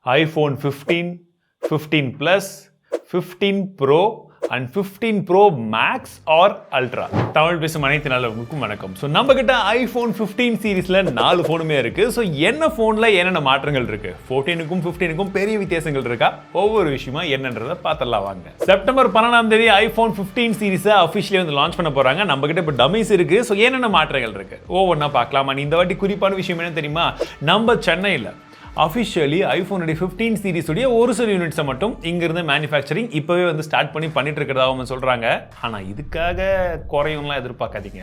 iPhone 15, 15 Plus, 15 Pro and 15 Pro Max or Ultra. Tamil பேசும் அனைத்து நல்லவங்களுக்கும் வணக்கம். ஸோ நம்ம கிட்ட iPhone 15 சீரீஸில் 4 ஃபோனுமே இருக்கு. ஸோ என்ன ஃபோனில் என்னென்ன மாற்றங்கள் இருக்கு, 14க்கும் 15க்கும் பெரிய வித்தியாசங்கள் இருக்கா, ஒவ்வொரு விஷயமா என்னன்றதை பார்த்துடலாம் வாங்க. செப்டம்பர் 12ஆம் தேதி iPhone 15 சீரீஸை அஃபிஷியலி வந்து லான்ச் பண்ண போறாங்க. நம்ம கிட்ட இப்போ டமிஸ் இருக்கு. ஸோ என்னென்ன மாற்றங்கள் இருக்கு ஒவ்வொன்றா பார்க்கலாம். இந்த வாட்டி குறிப்பான விஷயம் என்ன தெரியுமா, நம்ம சென்னையில் அஃபிஷியலி iPhone 15 சீரிஸ் உடைய ஒரு சில யூனிட்ஸை மட்டும் இங்கிருந்து மேனுஃபேக்சரிங் இப்போவே வந்து ஸ்டார்ட் பண்ணிட்டு இருக்கிறதா அவங்க சொல்கிறாங்க. ஆனால் இதுக்காக குறையும்லாம் எதிர்பார்க்காதீங்க,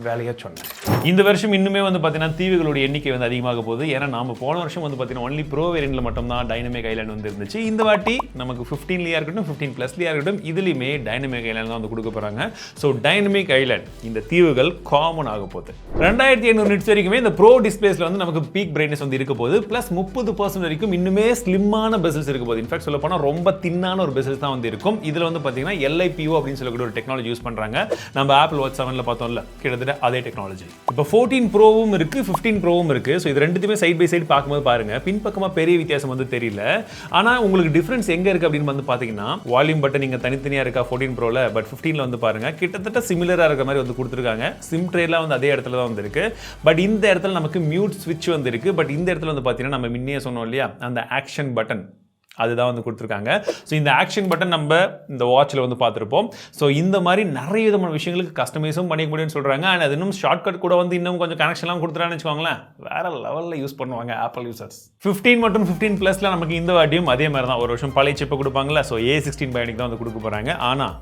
வேலையாக சொன்னேன். இந்த வருஷம் இன்னுமே வந்து பார்த்தீங்கன்னா தீவுகளுடைய எண்ணிக்கை வந்து அதிகமாக போகுது. ஏன்னா நம்ம போன வருஷம் வந்து பார்த்தீங்கன்னா ஒன்லி ப்ரோ வேரியன்ட்ல மட்டும் தான் டைனமிக் ஐலாண்ட் வந்து இருந்துச்சு. இந்த வாட்டி நமக்கு 15லியாக இருக்கட்டும் 15 ப்ளஸ்லியாக இருக்கட்டும் இதுலேயுமே டைனமிக் ஐலாண்ட் தான் வந்து கொடுக்க போகிறாங்க. ஸோ டைனமிக் ஐலாண்ட் இந்த தீவுகள் காமன் ஆக போகுது. 2500 நிட்ஸ் வரைக்குமே இந்த ப்ரோ டிஸ்பிளேஸ்ல வந்து நமக்கு பீக் பிரைட்னஸ் வந்து இருக்க போகுது. ப்ளஸ் 30% வரைக்கும் இன்னுமே ஸ்லிம்மான பெசல்ஸ் இருக்க போகுது. இன்ஃபேக்ட் சொல்ல போனால் ரொம்ப தின்னான ஒரு பெசல்ஸ் தான் வந்து இருக்கும். இதில் வந்து பார்த்தீங்கன்னா LiPO அப்படின்னு சொல்லக்கூடிய ஒரு டெக்னாலஜி யூஸ் பண்ணுறாங்க. நம்ம ஆப்பிள் வாட்ச் 7ல பார்த்தோம்ல, கிட்டத்தட்ட அதே டெக்னாலஜி. இப்போ 14 ப்ரோவும் இருக்கு, 15 ப்ரோவும் இருக்கு. ஸோ இது ரெண்டுத்தையுமே சைட் பை சைடு பார்க்கும்போது பாருங்க, பின்பக்கமாக பெரிய வித்தியாசம் வந்து தெரியல. ஆனால் உங்களுக்கு டிஃபரன்ஸ் எங்கே இருக்கு அப்படின்னு வந்து பார்த்தீங்கன்னா, வால்யூம் பட்டன் இங்கே தனித்தனியாக இருக்கா 14 ப்ரோவில், பட் 15ல வந்து பாருங்க கிட்டத்தட்ட சிமிலராக இருக்கிற மாதிரி வந்து கொடுத்துருக்காங்க. சிம் ட்ரேலாம் வந்து அதே இடத்துல தான் வந்து இருக்கு. பட் இந்த இடத்துல நமக்கு மியூட் ஸ்விட்ச் வந்து இருக்கு. பட் இந்த இடத்துல வந்து பார்த்தீங்கன்னா நம்ம முன்னே சொன்னோம் இல்லையா, அந்த ஆக்ஷன் பட்டன் அதுதான் வந்து கொடுத்துருக்காங்க. ஸோ இந்த ஆக்ஷன் பட்டன் நம்ம இந்த வாட்சில் வந்து பார்த்துருப்போம். ஸோ இந்த மாதிரி நிறைய விதமான விஷயங்களுக்கு கஸ்டமைஸும் பண்ணிக்க முடியும்னு சொல்கிறாங்க. அண்ட் அது இன்னும் ஷார்ட்கட் கூட வந்து இன்னும் கொஞ்சம் கனெக்ஷன்லாம் கொடுத்துறான்னு வச்சுக்கோங்களேன், வேற லெவலில் யூஸ் பண்ணுவாங்க ஆப்பிள் யூசர்ஸ். 15 மற்றும் 15 ப்ளஸில் நமக்கு இந்த வாட்டியும் அதே மாதிரி தான் ஒரு வருஷம் பழைய சிப்பை கொடுப்பாங்களா. ஸோ A16 பயோனிக் தான் வந்து கொடுக்க போகிறாங்க. ஆனால்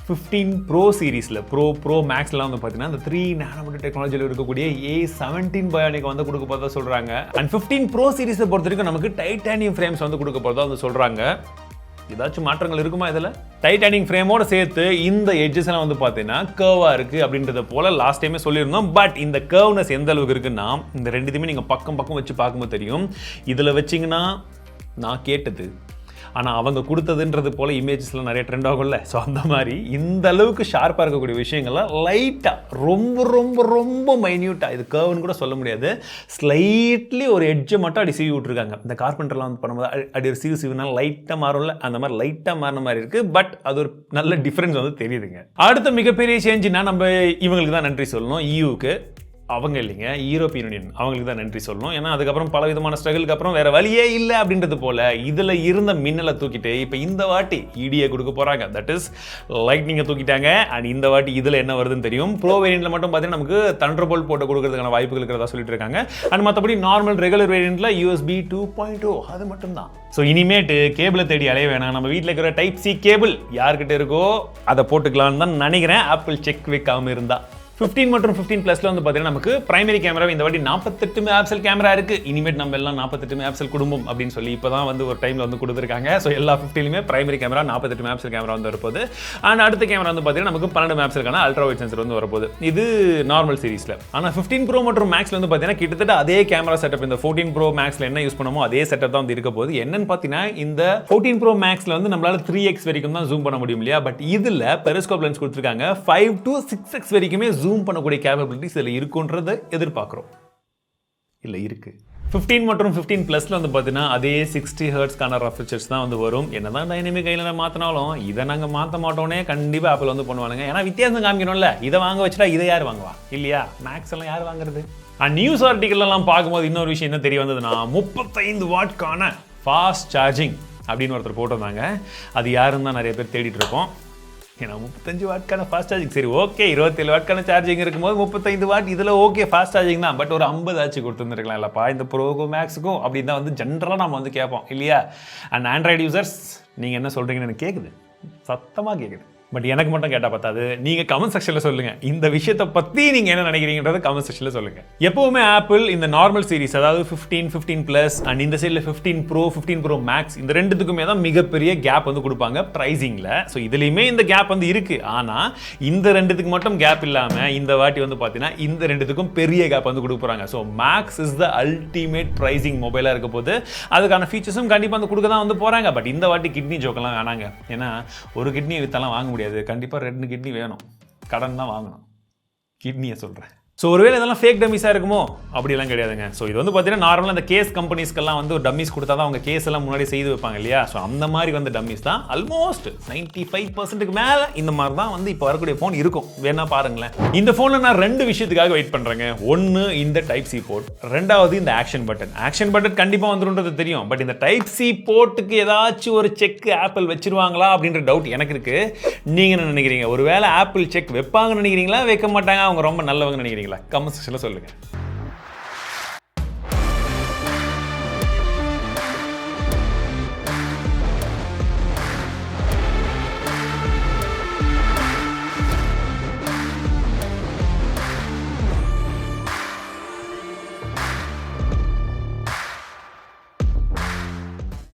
15 ப்ரோ சீரீஸில் ப்ரோ மேக்ஸ்லாம் வந்து பார்த்தீங்கன்னா இந்த 3 நானோமீட்டர் டெக்னாலஜியில் இருக்கக்கூடிய A17 பயோனிக் வந்து கொடுக்க போகிறதா சொல்கிறாங்க. அண்ட் 15 ப்ரோ சீரீஸை பொறுத்த வரைக்கும் நமக்கு டைட்டானியம் ஃப்ரேம்ஸ் வந்து கொடுக்க போகிறதா வந்து சொல்கிறாங்க. ஏதாச்சும் மாற்றங்கள் இருக்குமா இதில்? டைட்டானியம் ஃப்ரேமோட சேர்த்து இந்த எட்ஜஸ் எல்லாம் வந்து பார்த்தீங்கன்னா கர்வா இருக்குது அப்படின்றத போல லாஸ்ட் டைமே சொல்லியிருந்தோம். பட் இந்த கர்வ்னஸ் எந்த அளவுக்கு இருக்குன்னா, இந்த ரெண்டுத்தையுமே நீங்கள் பக்கம் வச்சு பார்க்கும்போது தெரியும். இதில் வச்சிங்கன்னா நான் கேட்டது ஆனால் அவங்க கொடுத்ததுன்றது போல் இமேஜஸ்லாம் நிறைய ட்ரெண்ட் ஆகும்ல. ஸோ அந்த மாதிரி இந்த அளவுக்கு ஷார்ப்பாக இருக்கக்கூடிய விஷயங்கள்லாம் லைட்டாக ரொம்ப மைன்யூட்டாக, இது கர்வ்னு கூட சொல்ல முடியாது, ஸ்லைட்லி ஒரு எட்ஜை மட்டும் அப்படி சீவி விட்டுருக்காங்க. இந்த கார்பெண்டர்லாம் வந்து பண்ணும்போது அப்படி ஒரு சீவுனால லைட்டாக மாறும்ல, அந்த மாதிரி லைட்டாக மாறின மாதிரி இருக்குது. பட் அது ஒரு நல்ல டிஃப்ரென்ஸ் வந்து தெரியுதுங்க. அடுத்த மிகப்பெரிய சேஞ்சுனா நம்ம இவங்களுக்கு தான் நன்றி சொல்லணும். EUக்கு அவங்க இல்லைங்க, யூரோப்பியன் யூனியன், அவங்களுக்கு தான் நன்றி சொல்லணும். ஏன்னா அதுக்கப்புறம் பல விதமான ஸ்ட்ரகிளுக்கு அப்புறம் வேற வழியே இல்லை அப்படின்றது போல இதில் இருந்த மின்னலை தூக்கிட்டு இப்போ இந்த வாட்டி EDA கொடுக்க போகிறாங்க. தட் இஸ் லைட்னிங்கை தூக்கிட்டாங்க. அண்ட் இந்த வாட்டி இதில் என்ன வருதுன்னு தெரியும். ப்ரோ வேரியண்ட்டில் மட்டும் பார்த்தீங்கன்னா நமக்கு தண்டர்போல்ட் போட்டு கொடுக்கறதுக்கான வாய்ப்புகள் இருக்கிறதா சொல்லிட்டு இருக்காங்க. அண்ட் மற்றபடி நார்மல் ரெகுலர் வேரியண்ட்டில் USB 2.0 அது மட்டும் தான். ஸோ இனிமேட்டு கேபிளை தேடி அலைய வேணாம், நம்ம வீட்டில் இருக்கிற டைப் C கேபிள் யார்கிட்ட இருக்கோ அதை போட்டுக்கலான்னு தான் நினைக்கிறேன், ஆப்பிள் செக் வைக்காமல் இருந்தா. 15 மற்றும் 15 ப்ளஸ்ல வந்து பார்த்தீங்கன்னா நமக்கு பிரைமரி கேமரா இந்த வாட்டி 48 மெகாபிக்சல் கேமரா இருக்கு. இனிமேட் நம்ம எல்லாம் 48 மெகாபிக்சல் குடும்பம் அப்படின்னு சொல்லி இப்போதான் வந்து ஒரு டைம்ல வந்து கொடுத்துருக்காங்க. ஸோ எல்லா 15லுமே பிரைமரி கேமரா 48 மெகாபிக்சல் கேமரா வந்து வரப்போகுது. அண்ட் அடுத்த கேமரா வந்து பார்த்தீங்கன்னா நமக்கு 12 மெகாபிக்சலுக்கான அல்ட்ரா வைட் சென்சர் வந்து வரப்போகுது. இது நார்மல் சீரிஸ்ல. ஆனால் 15 ப்ரோ மற்றும் மேக்ஸ்ல வந்து பார்த்தீங்கன்னா கிட்டத்தட்ட அதே கேமரா செட்டப் இந்த 14 ப்ரோ மேக்ஸ்ல என்ன யூஸ் பண்ணுமோ அதே செட்டப் தான் வந்து இருக்க போகுது. என்னன்னு பார்த்தீங்கன்னா இந்த 14 ப்ரோ மேக்ஸ்ல வந்து நம்மளால 3x வரைக்கும் தான் ஜூம் பண்ண முடியும் இல்லையா. பட் இதுல பெரிஸ்கோப் லென்ஸ் கொடுத்துருக்காங்க. 5 to 6x வரைக்குமே ஜூம் பண்ணக்கூடிய கேப்பபிலிட்டிஸ் இதில் இருக்குன்றதை எதிர்பார்க்குறோம். இல்லை இருக்கு. 15 மற்றும் 15 ப்ளஸ்ல வந்து பார்த்தீங்கன்னா அதே 60 ஹெர்ட்ஸ்க்கான ரெஃப்ரெஷர்ஸ் தான் வந்து வரும். என்னதான் டைனமிக் ஐலாண்ட் மாற்றினாலும் இதை நாங்கள் மாற்ற மாட்டோன்னே கண்டிப்பாக ஆப்பிள் வந்து பண்ணுவானுங்க. ஏன்னா வித்தியாசம் காமிக்கணும்ல, இதை வாங்க வச்சுட்டா இதை யார் வாங்குவா இல்லையா? மேக்ஸ் எல்லாம் யார் வாங்குறது? அண்ட் நியூஸ் ஆர்டிக்கல்லாம் பார்க்கும்போது இன்னொரு விஷயம் என்ன தெரிய வந்ததுன்னா, 35 வாட்க்கான ஃபாஸ்ட் சார்ஜிங் அப்படின்னு ஒருத்தர் போட்டிருந்தாங்க. அது யாருன்னு தான் நிறைய பேர் தேடிட்டு இருக்கோம். ஏன்னா 35 வாட்க்கான ஃபாஸ்ட் சார்ஜிங் சரி ஓகே, 27 வாட்க்கான சார்ஜிங் இருக்கும்போது 35 வாட் இதில் ஓகே ஃபாஸ்ட் சார்ஜிங் தான். பட் ஒரு 50 ஆச்சு கொடுத்துருந்துருக்கலாம் இல்லைப்பா இந்த ப்ரோக்கும் மேக்ஸுக்கும் அப்படின்னு தான் வந்து ஜென்ரலாக நம்ம வந்து கேட்போம் இல்லையா. அண்ட் ஆண்ட்ராய்டு யூசர்ஸ் நீங்கள் என்ன சொல்கிறீங்கன்னு எனக்கு கேட்குது, சத்தமாக கேட்குது. பட் எனக்கு மட்டும் கேட்டால் பார்த்தாது. நீங்கள் கமெண்ட் செக்ஷனில் சொல்லுங்கள் இந்த விஷயத்தை பற்றி நீங்கள் என்ன நினைக்கிறீங்கன்றத கமெண்ட் செக்ஷனில் சொல்லுங்கள். எப்போவுமே ஆப்பிள் இந்த நார்மல் சீரிஸ் அதாவது 15, 15 ப்ளஸ் அண்ட் இந்த சைடில் 15 ப்ரோ 15 ப்ரோ மேக்ஸ் இந்த ரெண்டுத்துக்குமே தான் மிகப்பெரிய கேப் வந்து கொடுப்பாங்க ப்ரைஸிங்கில். ஸோ இதுலேயுமே இந்த கேப் வந்து இருக்குது. ஆனால் இந்த ரெண்டுத்துக்கு மட்டும் கேப் இல்லாமல் இந்த வாட்டி வந்து பார்த்தீங்கன்னா இந்த ரெண்டுத்துக்கும் பெரிய கேப் வந்து கொடுக்க போகிறாங்க. So max is the ultimate pricing மொபைலாக இருக்க போது அதுக்கான ஃபீச்சர்ஸும் கண்டிப்பாக வந்து கொடுக்க தான் வந்து போகிறாங்க. பட் இந்த வாட்டி கிட்னி ஜோக்கெல்லாம் வேணாங்க. ஏன்னா ஒரு கிட்னி வித்தெல்லாம் வாங்க முடியாது. கண்டிப்பாக 2 கிட்னி வேணும், கடன் தான் வாங்கணும். கிட்னியை சொல்கிறேன். ஸோ ஸோ ஒருவேளை இதெல்லாம் ஃபேக் டம்மிஸாக இருக்குமோ அப்படிலாம் கிடையாதுங்க. ஸோ இது வந்து பார்த்தீங்கன்னா நார்மலாக இந்த கேஸ் கம்பெனிஸ்க்கெல்லாம் வந்து ஒரு டம்மிஸ் கொடுத்தா தான் அவங்க கேஸ் எல்லாம் முன்னாடி செய்து வைப்பாங்க இல்லையா? ஸோ அந்த மாதிரி வந்து டம்மிஸ் தான். ஆல்மோஸ்ட் 95% மேலே இந்த மாதிரி தான் வந்து இப்போ வரக்கூடிய ஃபோன் இருக்கும். வேணா பாருங்களேன். இந்த ஃபோனில் நான் 2 விஷயத்துக்காக வெயிட் பண்ணுறேங்க. ஒன்று இந்த டைப் சி போர்ட், ரெண்டாவது இந்த ஆக்ஷன் பட்டன். ஆக்ஷன் பட்டன் கண்டிப்பாக வந்துருன்றது தெரியும். பட் இந்த டைப் சி போர்ட்டுக்கு ஏதாச்சும் ஒரு செக் ஆப்பிள் வச்சிருவாங்களா அப்படின்ற டவுட் எனக்கு இருக்கு. நீங்க என்ன நினைக்கிறீங்க? ஒருவேளை ஆப்பிள் செக் வைப்பாங்கன்னு நினைக்கிறீங்களா, வைக்க மாட்டாங்க, அவங்க ரொம்ப நல்லவங்க நினைக்கிறீங்களா? கமெண்ட் செக்ஷன்ல சொல்லுங்க.